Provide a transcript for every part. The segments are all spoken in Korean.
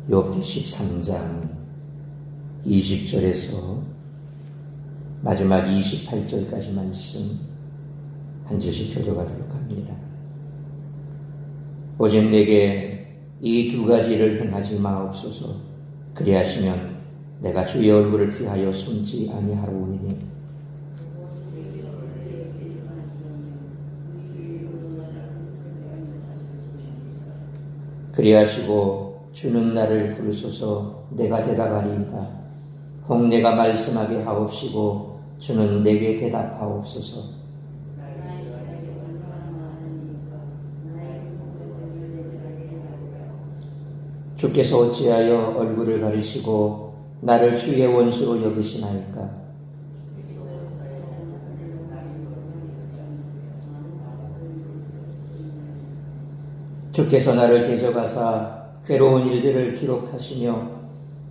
욥기 13장 20절에서 마지막 28절까지 말씀 한 절씩 교도하도록 합니다. 오직 내게 이 두 가지를 행하지 마옵소서. 그리하시면 내가 주의 얼굴을 피하여 숨지 아니하리오니 그리하시고 주는 나를 부르소서. 내가 대답하리이다. 혹 내가 말씀하게 하옵시고 주는 내게 대답하옵소서. 주께서 어찌하여 얼굴을 가리시고 나를 주의 원수로 여기시나이까? 주께서 나를 대적하사 괴로운 일들을 기록하시며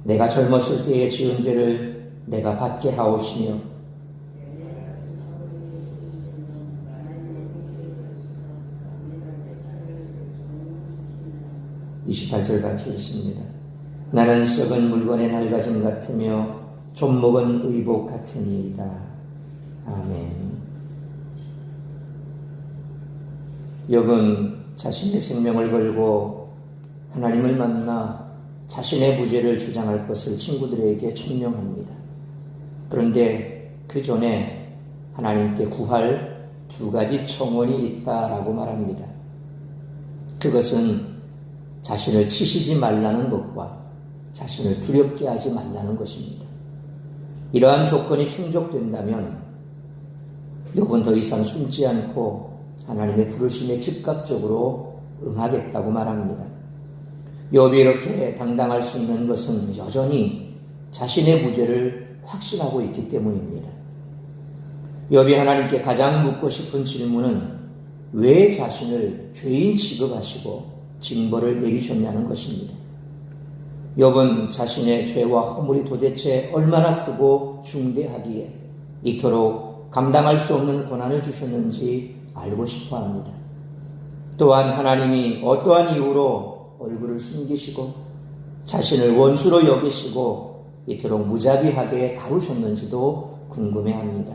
내가 젊었을 때에 지은 죄를 내가 받게 하오시며 28절 같이 있습니다. 나는 썩은 물건의 낡아짐 같으며 좀먹은 의복 같으니이다. 아멘. 욥은 자신의 생명을 걸고 하나님을 만나 자신의 무죄를 주장할 것을 친구들에게 천명합니다. 그런데 그 전에 하나님께 구할 두 가지 청원이 있다라고 말합니다. 그것은 자신을 치시지 말라는 것과 자신을 두렵게 하지 말라는 것입니다. 이러한 조건이 충족된다면 욥은 더 이상 숨지 않고 하나님의 부르심에 즉각적으로 응하겠다고 말합니다. 욥이 이렇게 당당할 수 있는 것은 여전히 자신의 무죄를 확신하고 있기 때문입니다. 욥이 하나님께 가장 묻고 싶은 질문은 왜 자신을 죄인 취급하시고 징벌을 내리셨냐는 것입니다. 욥은 자신의 죄와 허물이 도대체 얼마나 크고 중대하기에 이토록 감당할 수 없는 고난을 주셨는지 알고 싶어 합니다. 또한 하나님이 어떠한 이유로 얼굴을 숨기시고 자신을 원수로 여기시고 이토록 무자비하게 다루셨는지도 궁금해합니다.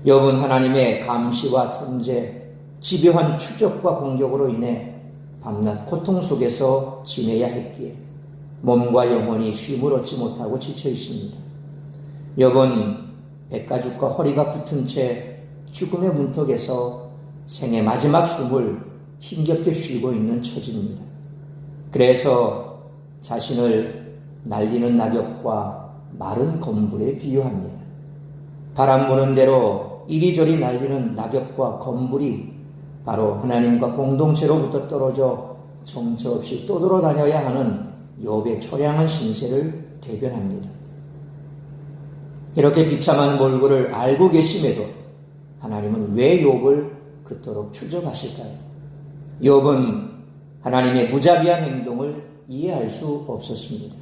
욥은 하나님의 감시와 통제, 집요한 추적과 공격으로 인해 밤낮 고통 속에서 지내야 했기에 몸과 영혼이 쉼을 얻지 못하고 지쳐 있습니다. 욥은 백가죽과 허리가 붙은 채 죽음의 문턱에서 생의 마지막 숨을 힘겹게 쉬고 있는 처지입니다. 그래서 자신을 날리는 낙엽과 마른 검불에 비유합니다. 바람 부는 대로 이리저리 날리는 낙엽과 검불이 바로 하나님과 공동체로부터 떨어져 정처 없이 떠돌아다녀야 하는 욥의 초량한 신세를 대변합니다. 이렇게 비참한 몰골을 알고 계심에도 하나님은 왜 욥을 그토록 추적하실까요? 욥은 하나님의 무자비한 행동을 이해할 수 없었습니다.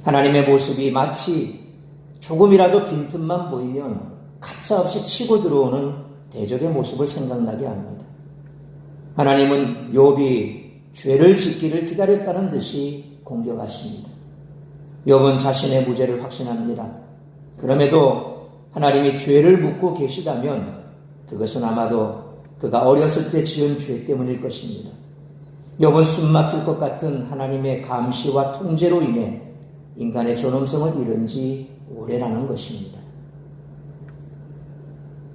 하나님의 모습이 마치 조금이라도 빈틈만 보이면 가차없이 치고 들어오는 대적의 모습을 생각나게 합니다. 하나님은 욥이 죄를 짓기를 기다렸다는 듯이 공격하십니다. 욥은 자신의 무죄를 확신합니다. 그럼에도 하나님이 죄를 묻고 계시다면 그것은 아마도 그가 어렸을 때 지은 죄 때문일 것입니다. 욥은 숨막힐 것 같은 하나님의 감시와 통제로 인해 인간의 존엄성을 잃은 지 오래라는 것입니다.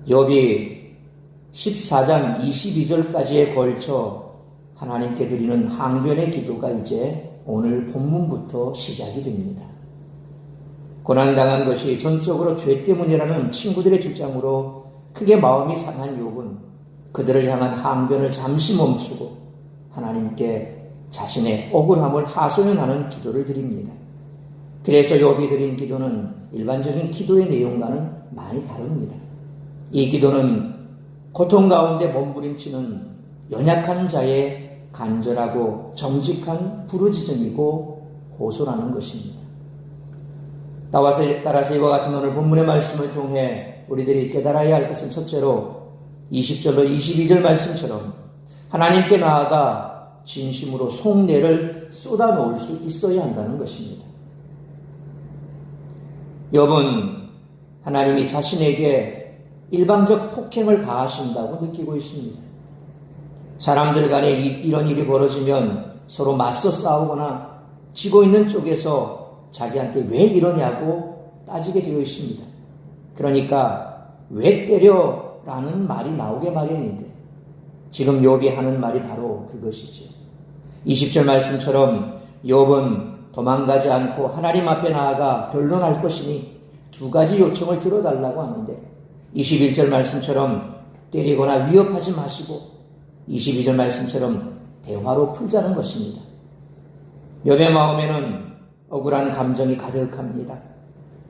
욥이 14장 22절까지에 걸쳐 하나님께 드리는 항변의 기도가 이제 오늘 본문부터 시작이 됩니다. 고난당한 것이 전적으로 죄 때문이라는 친구들의 주장으로 크게 마음이 상한 욥은 그들을 향한 항변을 잠시 멈추고 하나님께 자신의 억울함을 하소연하는 기도를 드립니다. 그래서 욥이 드린 기도는 일반적인 기도의 내용과는 많이 다릅니다. 이 기도는 고통 가운데 몸부림치는 연약한 자의 간절하고 정직한 부르짖음이고 호소라는 것입니다. 따라서 이와 같은 오늘 본문의 말씀을 통해 우리들이 깨달아야 할 것은 첫째로 20절로 22절 말씀처럼 하나님께 나아가 진심으로 속내를 쏟아놓을 수 있어야 한다는 것입니다. 욥은 하나님이 자신에게 일방적 폭행을 가하신다고 느끼고 있습니다. 사람들 간에 이런 일이 벌어지면 서로 맞서 싸우거나 지고 있는 쪽에서 자기한테 왜 이러냐고 따지게 되어 있습니다. 그러니까 왜 때려? 라는 말이 나오게 마련인데 지금 욥이 하는 말이 바로 그것이죠. 20절 말씀처럼 욥은 도망가지 않고 하나님 앞에 나아가 변론할 것이니 두 가지 요청을 들어달라고 하는데 21절 말씀처럼 때리거나 위협하지 마시고 22절 말씀처럼 대화로 풀자는 것입니다. 욥의 마음에는 억울한 감정이 가득합니다.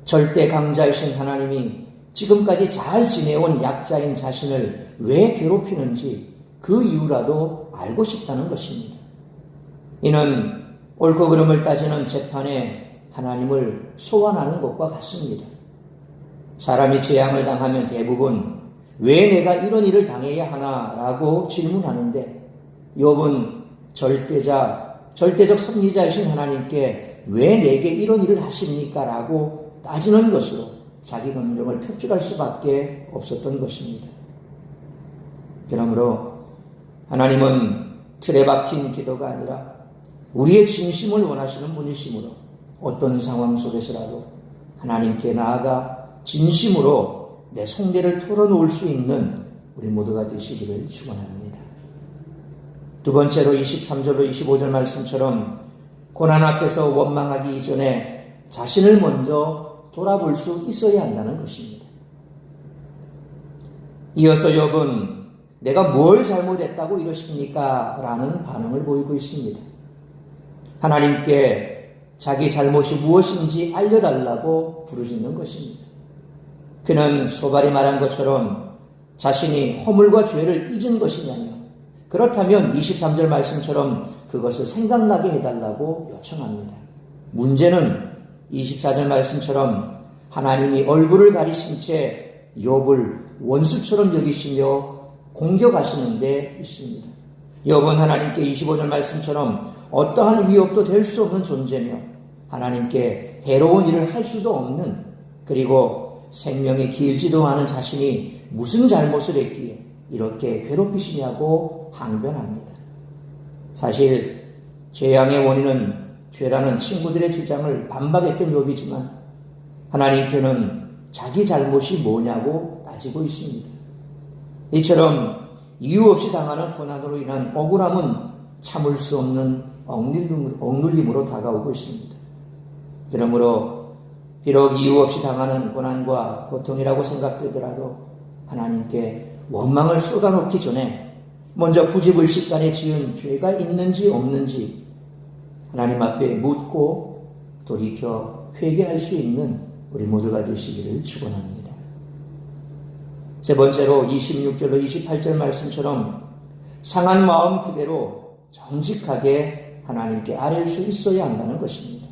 절대 강자이신 하나님이 지금까지 잘 지내온 약자인 자신을 왜 괴롭히는지 그 이유라도 알고 싶다는 것입니다. 이는 옳고 그름을 따지는 재판에 하나님을 소환하는 것과 같습니다. 사람이 재앙을 당하면 대부분 왜 내가 이런 일을 당해야 하나라고 질문하는데 욥은 절대적 섭리자이신 하나님께 왜 내게 이런 일을 하십니까? 라고 따지는 것으로 자기 감정을 표출할 수밖에 없었던 것입니다. 그러므로 하나님은 틀에 박힌 기도가 아니라 우리의 진심을 원하시는 분이시므로 어떤 상황 속에서라도 하나님께 나아가 진심으로 내 속내를 털어놓을 수 있는 우리 모두가 되시기를 축원합니다. 두 번째로 23절로 25절 말씀처럼 고난 앞에서 원망하기 이전에 자신을 먼저 돌아볼 수 있어야 한다는 것입니다. 이어서 욥은 내가 뭘 잘못했다고 이러십니까? 라는 반응을 보이고 있습니다. 하나님께 자기 잘못이 무엇인지 알려달라고 부르짖는 것입니다. 그는 소발이 말한 것처럼 자신이 허물과 죄를 잊은 것이냐며 그렇다면 23절 말씀처럼 그것을 생각나게 해달라고 요청합니다. 문제는 24절 말씀처럼 하나님이 얼굴을 가리신 채 욥을 원수처럼 여기시며 공격하시는 데 있습니다. 욥은 하나님께 25절 말씀처럼 어떠한 위협도 될 수 없는 존재며 하나님께 해로운 일을 할 수도 없는 그리고 생명이 길지도 않은 자신이 무슨 잘못을 했기에 이렇게 괴롭히시냐고 항변합니다. 사실 재앙의 원인은 죄라는 친구들의 주장을 반박했던 욥이지만 하나님께는 자기 잘못이 뭐냐고 따지고 있습니다. 이처럼 이유 없이 당하는 고난으로 인한 억울함은 참을 수 없는 억눌림으로 다가오고 있습니다. 그러므로 비록 이유 없이 당하는 고난과 고통이라고 생각되더라도 하나님께 원망을 쏟아놓기 전에 먼저 부지불식간에 지은 죄가 있는지 없는지 하나님 앞에 묻고 돌이켜 회개할 수 있는 우리 모두가 되시기를 축원합니다. 세 번째로 26절로 28절 말씀처럼 상한 마음 그대로 정직하게 하나님께 아뢰을 수 있어야 한다는 것입니다.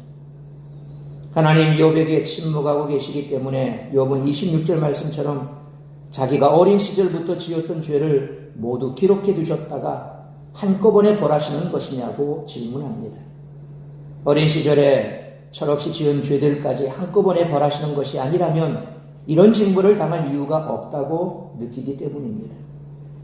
하나님 욥에게 침묵하고 계시기 때문에 욥은 26절 말씀처럼 자기가 어린 시절부터 지었던 죄를 모두 기록해 두셨다가 한꺼번에 벌하시는 것이냐고 질문합니다. 어린 시절에 철없이 지은 죄들까지 한꺼번에 벌하시는 것이 아니라면 이런 징벌을 당할 이유가 없다고 느끼기 때문입니다.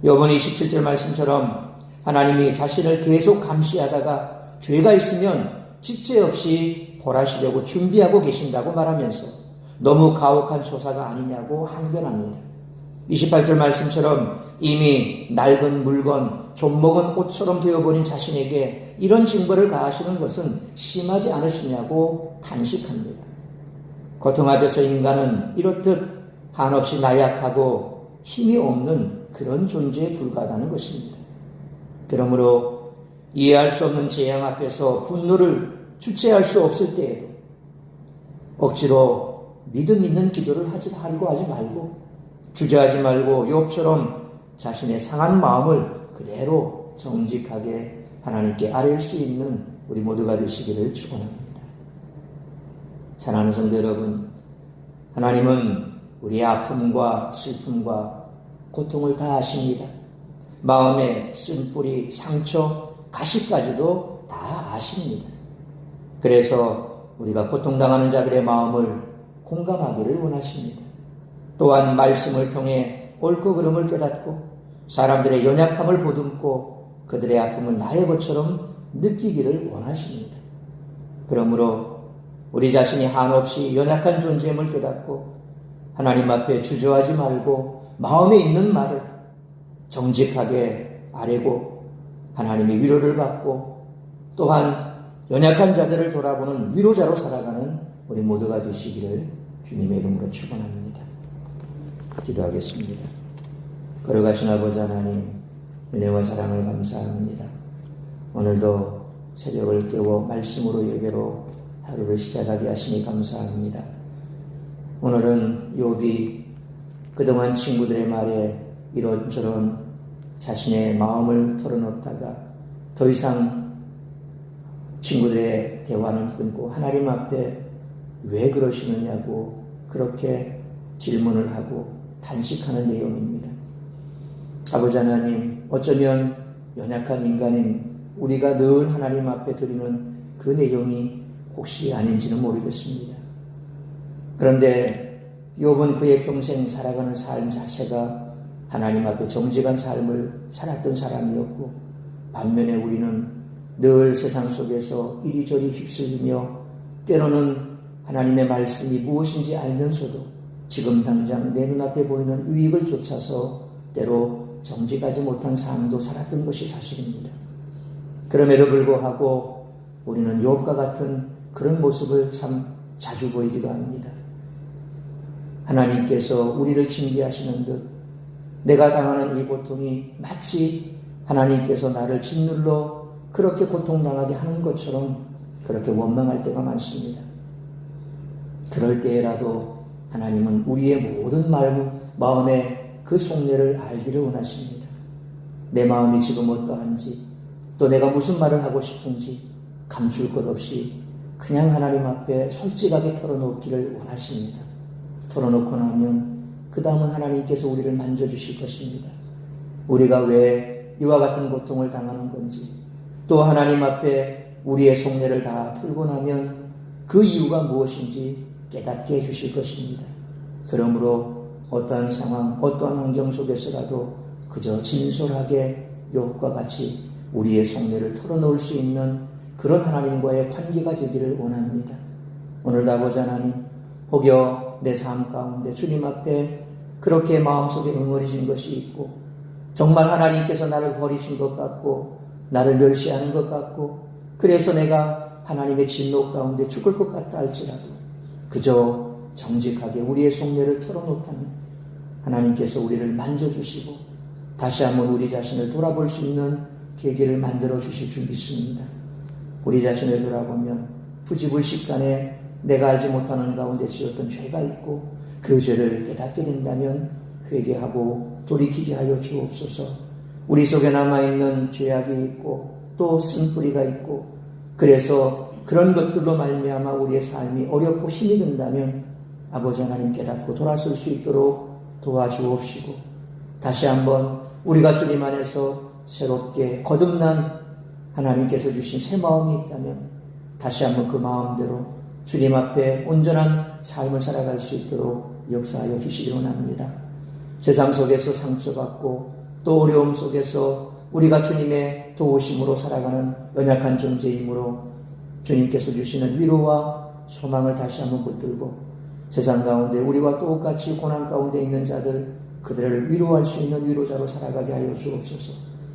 욥은 27절 말씀처럼 하나님이 자신을 계속 감시하다가 죄가 있으면 지체 없이 벌하시려고 준비하고 계신다고 말하면서 너무 가혹한 조사가 아니냐고 항변합니다. 28절 말씀처럼 이미 낡은 물건, 좀먹은 옷처럼 되어버린 자신에게 이런 징벌을 가하시는 것은 심하지 않으시냐고 탄식합니다. 고통 앞에서 인간은 이렇듯 한없이 나약하고 힘이 없는 그런 존재에 불과하다는 것입니다. 그러므로 이해할 수 없는 재앙 앞에서 분노를 주체할 수 없을 때에도 억지로 믿음 있는 기도를 하려고 하지 말고 주저하지 말고 욥처럼 자신의 상한 마음을 그대로 정직하게 하나님께 아뢰을 수 있는 우리 모두가 되시기를 축원합니다. 사랑하는 성도 여러분, 하나님은 우리의 아픔과 슬픔과 고통을 다 아십니다. 마음의 쓴뿌리, 상처, 가시까지도 다 아십니다. 그래서 우리가 고통당하는 자들의 마음을 공감하기를 원하십니다. 또한 말씀을 통해 옳고 그름을 깨닫고 사람들의 연약함을 보듬고 그들의 아픔을 나의 것처럼 느끼기를 원하십니다. 그러므로 우리 자신이 한없이 연약한 존재임을 깨닫고 하나님 앞에 주저하지 말고 마음에 있는 말을 정직하게 아뢰고 하나님의 위로를 받고 또한 연약한 자들을 돌아보는 위로자로 살아가는 우리 모두가 되시기를 주님의 이름으로 축원합니다. 기도하겠습니다. 걸어가신 아버지 하나님, 은혜와 사랑을 감사합니다. 오늘도 새벽을 깨워 말씀으로 예배로 하루를 시작하게 하시니 감사합니다. 오늘은 욥이 그동안 친구들의 말에 이런저런 자신의 마음을 털어놓다가 더 이상 친구들의 대화는 끊고 하나님 앞에 왜 그러시느냐고 그렇게 질문을 하고 단식하는 내용입니다. 아버지 하나님, 어쩌면 연약한 인간인 우리가 늘 하나님 앞에 드리는 그 내용이 혹시 아닌지는 모르겠습니다. 그런데 욥은 그의 평생 살아가는 삶 자체가 하나님 앞에 정직한 삶을 살았던 사람이었고 반면에 우리는 늘 세상 속에서 이리저리 휩쓸리며 때로는 하나님의 말씀이 무엇인지 알면서도 지금 당장 내 눈앞에 보이는 유익을 쫓아서 때로 정직하지 못한 삶도 살았던 것이 사실입니다. 그럼에도 불구하고 우리는 욥과 같은 그런 모습을 참 자주 보이기도 합니다. 하나님께서 우리를 징계하시는 듯 내가 당하는 이 고통이 마치 하나님께서 나를 짓눌러 그렇게 고통당하게 하는 것처럼 그렇게 원망할 때가 많습니다. 그럴 때라도 하나님은 우리의 모든 마음의 그 속내를 알기를 원하십니다. 내 마음이 지금 어떠한지 또 내가 무슨 말을 하고 싶은지 감출 것 없이 그냥 하나님 앞에 솔직하게 털어놓기를 원하십니다. 털어놓고 나면 그 다음은 하나님께서 우리를 만져주실 것입니다. 우리가 왜 이와 같은 고통을 당하는 건지 또 하나님 앞에 우리의 속내를 다 털고 나면 그 이유가 무엇인지 깨닫게 해주실 것입니다. 그러므로 어떠한 상황, 어떠한 환경 속에서라도 그저 진솔하게 욥과 같이 우리의 속내를 털어놓을 수 있는 그런 하나님과의 관계가 되기를 원합니다. 오늘도 아버지 하나님, 혹여 내 삶 가운데 주님 앞에 그렇게 마음속에 응어리진 것이 있고 정말 하나님께서 나를 버리신 것 같고 나를 멸시하는 것 같고 그래서 내가 하나님의 진노 가운데 죽을 것 같다 할지라도 그저 정직하게 우리의 속내를 털어놓다면 하나님께서 우리를 만져주시고 다시 한번 우리 자신을 돌아볼 수 있는 계기를 만들어 주실 줄 믿습니다. 우리 자신을 돌아보면 부지불식간에 내가 알지 못하는 가운데 지었던 죄가 있고 그 죄를 깨닫게 된다면 회개하고 돌이키게 하여 주옵소서. 우리 속에 남아있는 죄악이 있고 또 쓴뿌리가 있고 그래서 그런 것들로 말미암아 우리의 삶이 어렵고 힘이 든다면 아버지 하나님 깨닫고 돌아설 수 있도록 도와주옵시고 다시 한번 우리가 주님 안에서 새롭게 거듭난 하나님께서 주신 새 마음이 있다면 다시 한번 그 마음대로 주님 앞에 온전한 삶을 살아갈 수 있도록 역사하여 주시기 원합니다. 세상 속에서 상처받고 또 어려움 속에서 우리가 주님의 도우심으로 살아가는 연약한 존재이므로 주님께서 주시는 위로와 소망을 다시 한번 붙들고 세상 가운데 우리와 똑같이 고난 가운데 있는 자들 그들을 위로할 수 있는 위로자로 살아가게 하여 주옵소서.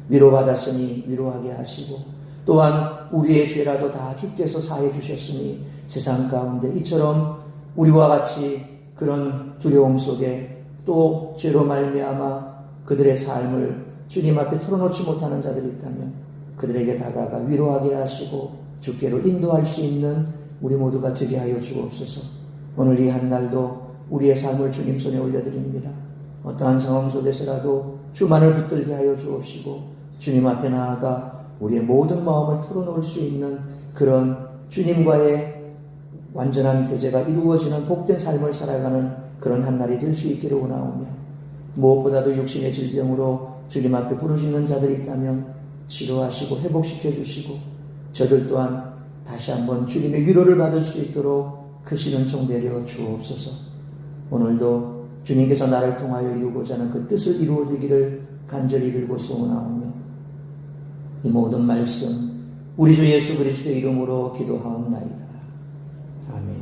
위로받았으니 위로하게 하시고 또한 우리의 죄라도 다 주께서 사해 주셨으니 세상 가운데 이처럼 우리와 같이 그런 두려움 속에 또 죄로 말미암아 그들의 삶을 주님 앞에 털어놓지 못하는 자들이 있다면 그들에게 다가가 위로하게 하시고 주께로 인도할 수 있는 우리 모두가 되게 하여 주옵소서. 오늘 이 한날도 우리의 삶을 주님 손에 올려드립니다. 어떠한 상황 속에서라도 주만을 붙들게 하여 주옵시고 주님 앞에 나아가 우리의 모든 마음을 털어놓을 수 있는 그런 주님과의 완전한 교제가 이루어지는 복된 삶을 살아가는 그런 한날이 될 수 있기를 원하오며 무엇보다도 육신의 질병으로 주님 앞에 부르짖는 자들이 있다면 치료하시고 회복시켜 주시고 저들 또한 다시 한번 주님의 위로를 받을 수 있도록 크신 은총 내려 주옵소서. 오늘도 주님께서 나를 통하여 이루고자 하는 그 뜻을 이루어지기를 간절히 빌고 소원하오며 이 모든 말씀 우리 주 예수 그리스도의 이름으로 기도하옵나이다. 아멘.